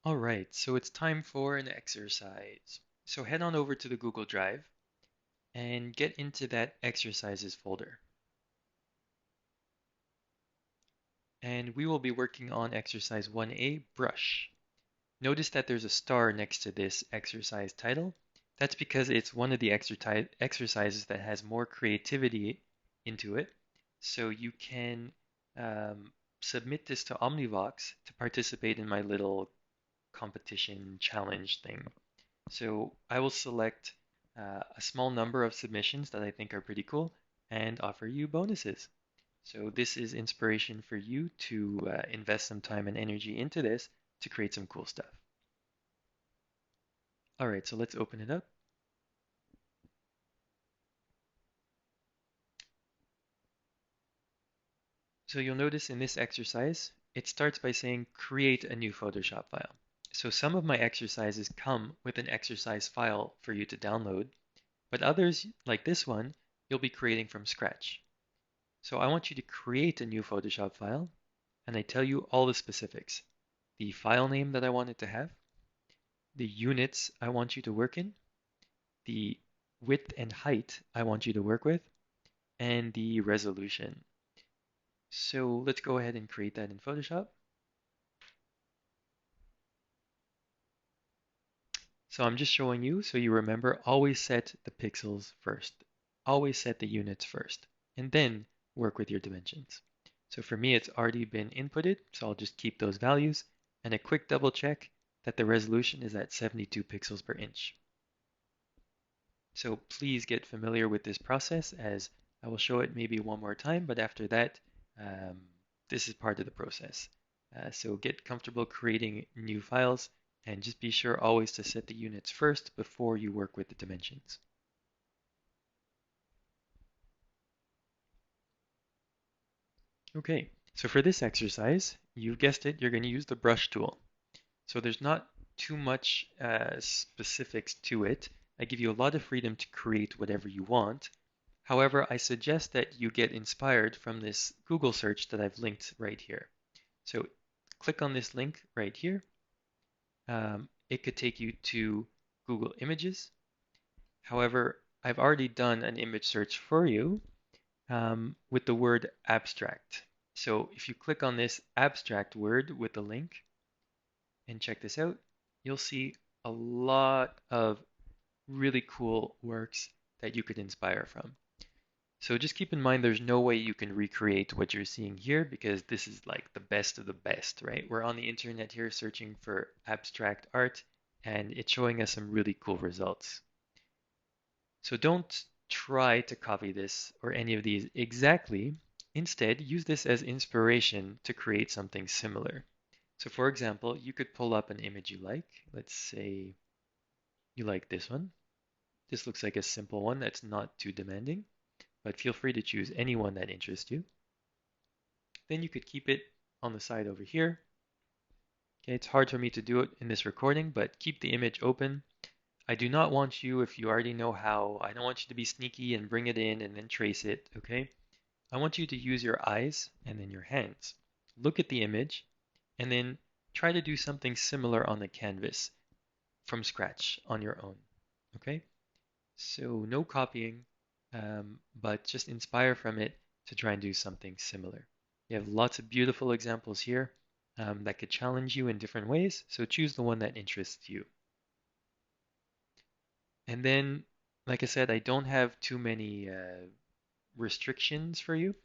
All right, so it's time for an exercise. So head on over to the Google Drive and get into that exercises folder. And we will be working on exercise 1A, brush. Notice that there's a star next to this exercise title. That's because it's one of the exercises that has more creativity into it. So you can um, submit this to Omnivox to participate in my little competition challenge thing. So I will select a small number of submissions that I think are pretty cool and offer you bonuses. So this is inspiration for you to invest some time and energy into this to create some cool stuff. All right, so let's open it up. So you'll notice in this exercise, it starts by saying create a new Photoshop file. So some of my exercises come with an exercise file for you to download, but others, like this one, you'll be creating from scratch. So I want you to create a new Photoshop file, and I tell you all the specifics. The file name that I want it to have, the units I want you to work in, the width and height I want you to work with, and the resolution. So let's go ahead and create that in Photoshop. So I'm just showing you so you remember, always set the pixels first. Always set the units first, and then work with your dimensions. So for me, it's already been inputted, so I'll just keep those values, and a quick double check that the resolution is at 72 pixels per inch. So please get familiar with this process, as I will show it maybe one more time, but after that, um, this is part of the process. So get comfortable creating new files, and just be sure always to set the units first before you work with the dimensions. Okay, so for this exercise, you've guessed it, you're going to use the brush tool. So there's not too much specifics to it. I give you a lot of freedom to create whatever you want. However, I suggest that you get inspired from this Google search that I've linked right here. So click on this link right here. It could take you to Google Images. However, I've already done an image search for you with the word abstract. So if you click on this abstract word with the link and check this out, you'll see a lot of really cool works that you could inspire from. So just keep in mind there's no way you can recreate what you're seeing here because this is like the best of the best, right? We're on the internet here searching for abstract art and it's showing us some really cool results. So don't try to copy this or any of these exactly. Instead, use this as inspiration to create something similar. So for example, you could pull up an image you like. Let's say you like this one. This looks like a simple one that's not too demanding, but feel free to choose any one that interests you. Then you could keep it on the side over here. Okay, it's hard for me to do it in this recording, but keep the image open. I do not want you, if you already know how, I don't want you to be sneaky and bring it in and then trace it, okay? I want you to use your eyes and then your hands. Look at the image and then try to do something similar on the canvas from scratch on your own, okay? So no copying, but just inspire from it to try and do something similar. You have lots of beautiful examples here that could challenge you in different ways, so choose the one that interests you. And then, like I said, I don't have too many restrictions for you.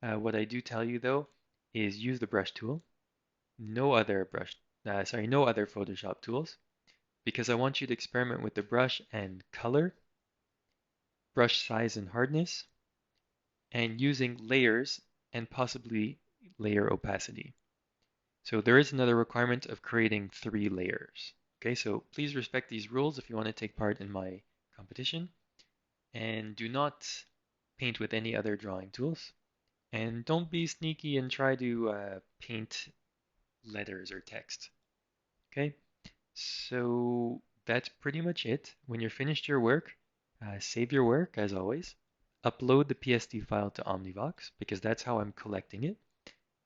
What I do tell you though is use the brush tool, no other Photoshop tools, because I want you to experiment with the brush and color, brush size and hardness, and using layers and possibly layer opacity. So there is another requirement of creating 3 layers. Okay, so please respect these rules if you want to take part in my competition. And do not paint with any other drawing tools. And don't be sneaky and try to paint letters or text. Okay, so that's pretty much it. When you're finished your work, save your work as always. Upload the PSD file to Omnivox because that's how I'm collecting it.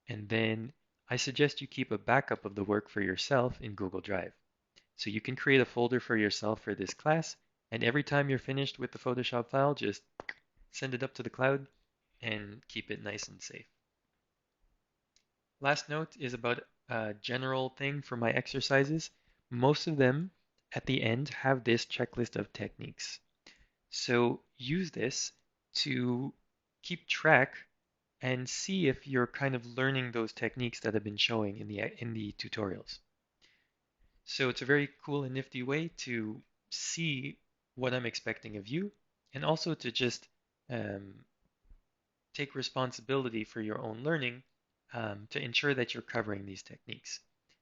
And then I suggest you keep a backup of the work for yourself in Google Drive. So you can create a folder for yourself for this class, and every time you're finished with the Photoshop file, just send it up to the cloud and keep it nice and safe. Last note is about a general thing for my exercises. Most of them at the end have this checklist of techniques. So use this to keep track and see if you're kind of learning those techniques that have been showing in the tutorials. So it's a very cool and nifty way to see what I'm expecting of you, and also to just um, take responsibility for your own learning to ensure that you're covering these techniques.